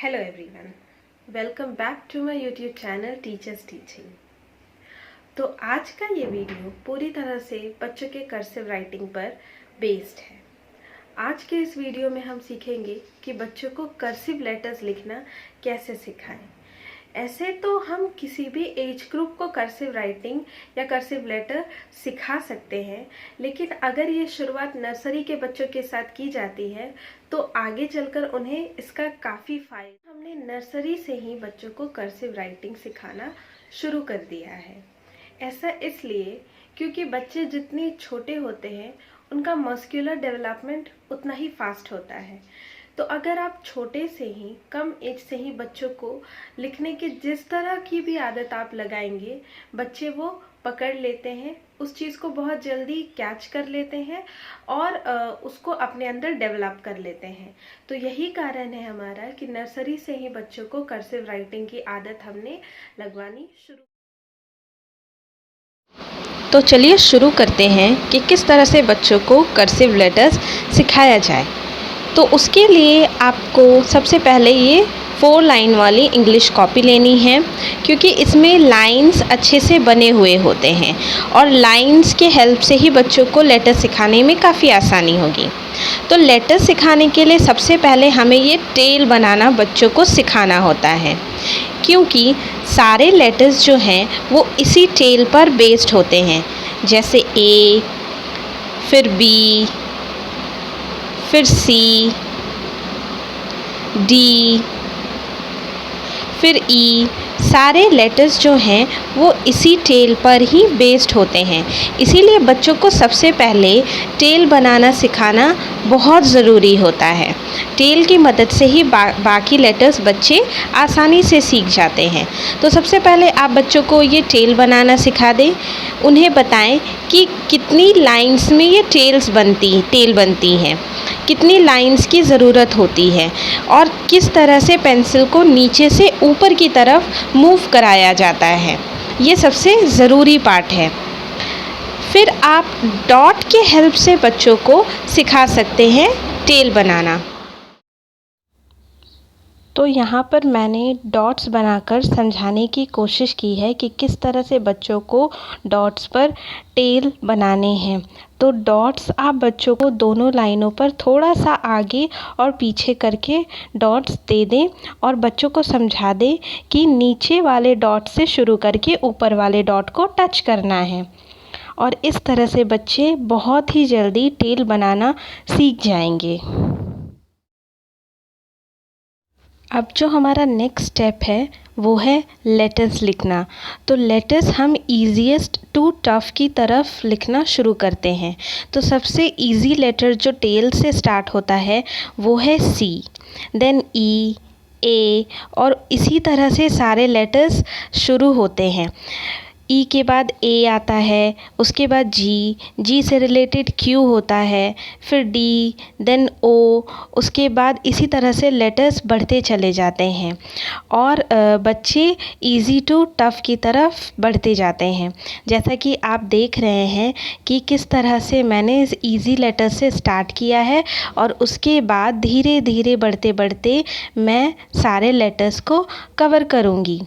Hello everyone, welcome back to my YouTube channel teachers teaching. तो आज का ये वीडियो पूरी तरह से बच्चों के कर्सिव राइटिंग पर बेस्ड है। आज के इस वीडियो में हम सीखेंगे कि बच्चों को कर्सिव लेटर्स लिखना कैसे सिखाएं। ऐसे तो हम किसी भी एज ग्रुप को कर्सिव राइटिंग या कर्सिव लेटर सिखा सकते हैं, लेकिन अगर ये शुरुआत नर्सरी के बच्चों के साथ की जाती है तो आगे चलकर उन्हें इसका काफ़ी फायदा। हमने नर्सरी से ही बच्चों को कर्सिव राइटिंग सिखाना शुरू कर दिया है। ऐसा इसलिए क्योंकि बच्चे जितने छोटे होते हैं उनका मस्कुलर डेवलपमेंट उतना ही फास्ट होता है। तो अगर आप छोटे से ही, कम एज से ही बच्चों को लिखने की जिस तरह की भी आदत आप लगाएंगे, बच्चे वो पकड़ लेते हैं, उस चीज़ को बहुत जल्दी कैच कर लेते हैं और उसको अपने अंदर डेवलप कर लेते हैं। तो यही कारण है हमारा कि नर्सरी से ही बच्चों को कर्सिव राइटिंग की आदत हमने लगवानी शुरू। तो चलिए शुरू करते हैं कि किस तरह से बच्चों को कर्सिव लेटर्स सिखाया जाए। तो उसके लिए आपको सबसे पहले ये 4 लाइन वाली इंग्लिश कॉपी लेनी है, क्योंकि इसमें लाइंस अच्छे से बने हुए होते हैं और लाइंस के हेल्प से ही बच्चों को लेटर सिखाने में काफ़ी आसानी होगी। तो लेटर सिखाने के लिए सबसे पहले हमें ये टेल बनाना बच्चों को सिखाना होता है, क्योंकि सारे लेटर्स जो हैं वो इसी टेल पर बेस्ड होते हैं। जैसे ए, फिर बी, फिर सी, डी, फिर ई, सारे लेटर्स जो हैं वो इसी टेल पर ही बेस्ड होते हैं। इसीलिए बच्चों को सबसे पहले टेल बनाना सिखाना बहुत ज़रूरी होता है। टेल की मदद से ही बाकी लेटर्स बच्चे आसानी से सीख जाते हैं। तो सबसे पहले आप बच्चों को ये टेल बनाना सिखा दें। उन्हें बताएं कि कितनी लाइंस में ये टेल बनती हैं, कितनी लाइंस की ज़रूरत होती है और किस तरह से पेंसिल को नीचे से ऊपर की तरफ मूव कराया जाता है। ये सबसे ज़रूरी पार्ट है। फिर आप डॉट के हेल्प से बच्चों को सिखा सकते हैं टेल बनाना। तो यहाँ पर मैंने डॉट्स बनाकर समझाने की कोशिश की है कि किस तरह से बच्चों को डॉट्स पर टेल बनाने हैं। तो डॉट्स आप बच्चों को दोनों लाइनों पर थोड़ा सा आगे और पीछे करके डॉट्स दे दें और बच्चों को समझा दें कि नीचे वाले डॉट से शुरू करके ऊपर वाले डॉट को टच करना है। और इस तरह से बच्चे बहुत ही जल्दी टेल बनाना सीख जाएंगे। अब जो हमारा नेक्स्ट स्टेप है वो है लेटर्स लिखना। तो लेटर्स हम ईजीएस्ट टू टफ की तरफ लिखना शुरू करते हैं। तो सबसे इजी लेटर जो टेल से स्टार्ट होता है वो है सी, देन ई, ए और इसी तरह से सारे लेटर्स शुरू होते हैं। ई के बाद ए आता है, उसके बाद जी, जी से रिलेटेड क्यू होता है, फिर डी, देन ओ, उसके बाद इसी तरह से लेटर्स बढ़ते चले जाते हैं और बच्चे इजी टू टफ की तरफ बढ़ते जाते हैं। जैसा कि आप देख रहे हैं कि किस तरह से मैंने इस इजी लेटर से स्टार्ट किया है और उसके बाद धीरे धीरे बढ़ते बढ़ते मैं सारे लेटर्स को कवर करूँगी।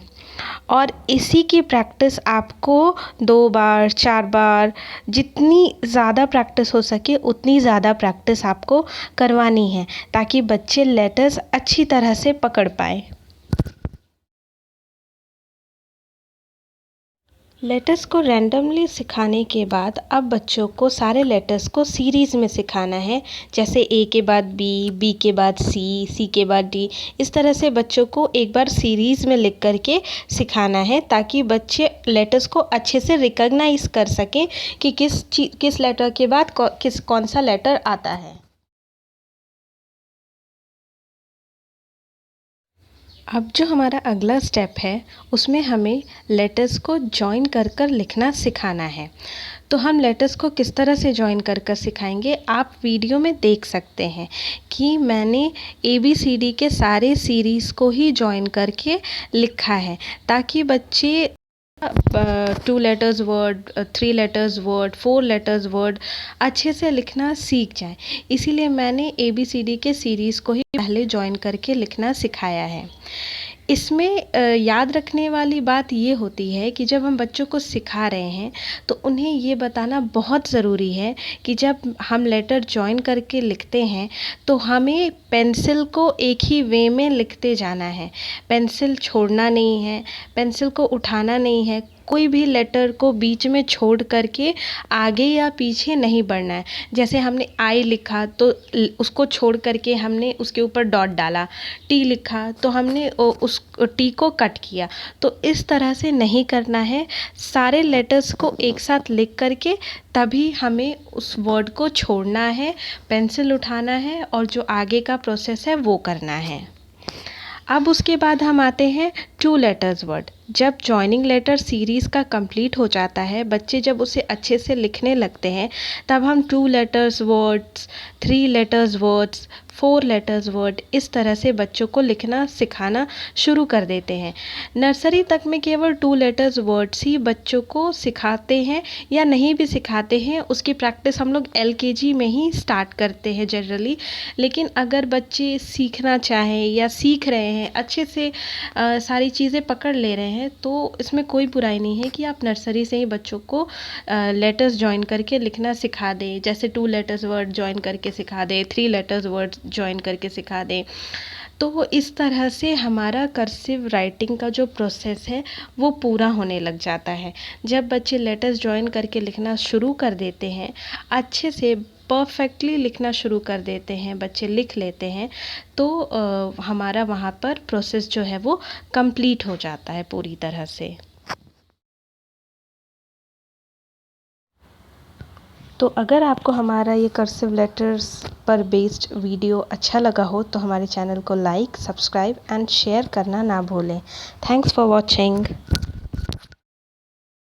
और इसी की प्रैक्टिस आपको 2 बार 4 बार, जितनी ज़्यादा प्रैक्टिस हो सके उतनी ज़्यादा प्रैक्टिस आपको करवानी है, ताकि बच्चे लेटर्स अच्छी तरह से पकड़ पाए। लेटर्स को रैंडमली सिखाने के बाद अब बच्चों को सारे लेटर्स को सीरीज़ में सिखाना है। जैसे ए के बाद बी, बी के बाद सी, सी के बाद डी। इस तरह से बच्चों को एक बार सीरीज़ में लिख करके सिखाना है, ताकि बच्चे लेटर्स को अच्छे से रिकॉग्नाइज़ कर सकें कि किस लेटर के बाद कौन सा लेटर आता है। अब जो हमारा अगला स्टेप है उसमें हमें लेटर्स को जॉइन कर कर लिखना सिखाना है। तो हम लेटर्स को किस तरह से जॉइन कर कर सिखाएंगे, आप वीडियो में देख सकते हैं कि मैंने ABCD के सारे सीरीज़ को ही जॉइन करके लिखा है, ताकि बच्चे 2 letters word, 3 letters word, 4 letters word अच्छे से लिखना सीख जाएं। इसीलिए मैंने ABCD के सीरीज़ को ही पहले ज्वाइन करके लिखना सिखाया है। इसमें याद रखने वाली बात ये होती है कि जब हम बच्चों को सिखा रहे हैं तो उन्हें ये बताना बहुत ज़रूरी है कि जब हम लेटर जॉइन करके लिखते हैं तो हमें पेंसिल को एक ही वे में लिखते जाना है। पेंसिल छोड़ना नहीं है, पेंसिल को उठाना नहीं है, कोई भी लेटर को बीच में छोड़ करके आगे या पीछे नहीं बढ़ना है। जैसे हमने आई लिखा तो उसको छोड़ करके हमने उसके ऊपर डॉट डाला, टी लिखा तो हमने उस टी को कट किया। तो इस तरह से नहीं करना है। सारे लेटर्स को एक साथ लिख करके तभी हमें उस वर्ड को छोड़ना है, पेंसिल उठाना है और जो आगे का प्रोसेस है वो करना है। अब उसके बाद हम आते हैं 2 लेटर्स वर्ड। जब जॉइनिंग लेटर सीरीज़ का कंप्लीट हो जाता है, बच्चे जब उसे अच्छे से लिखने लगते हैं, तब हम 2 letters words, 3 letters words, 4 letters word इस तरह से बच्चों को लिखना सिखाना शुरू कर देते हैं। नर्सरी तक में केवल 2 लेटर्स वर्ड्स ही बच्चों को सिखाते हैं या नहीं भी सिखाते हैं, उसकी प्रैक्टिस हम लोग LKG में ही स्टार्ट करते हैं जनरली। लेकिन अगर बच्चे सीखना चाहें या सीख रहे हैं, अच्छे से सारी चीज़ें पकड़ ले रहे हैं, तो इसमें कोई बुराई नहीं है कि आप नर्सरी से ही बच्चों को लेटर्स जॉइन करके लिखना सिखा दें। जैसे 2 लेटर्स वर्ड जॉइन करके सिखा दें, 3 लेटर्स वर्ड जॉइन करके सिखा दें। तो इस तरह से हमारा कर्सिव राइटिंग का जो प्रोसेस है वो पूरा होने लग जाता है। जब बच्चे लेटर्स जॉइन करके लिखना शुरू कर देते हैं, अच्छे से परफेक्टली लिखना शुरू कर देते हैं, बच्चे लिख लेते हैं, तो हमारा वहाँ पर प्रोसेस जो है वो कंप्लीट हो जाता है पूरी तरह से। तो अगर आपको हमारा ये कर्सिव लेटर्स पर बेस्ड वीडियो अच्छा लगा हो तो हमारे चैनल को लाइक, सब्सक्राइब एंड शेयर करना ना भूलें। Thanks for watching.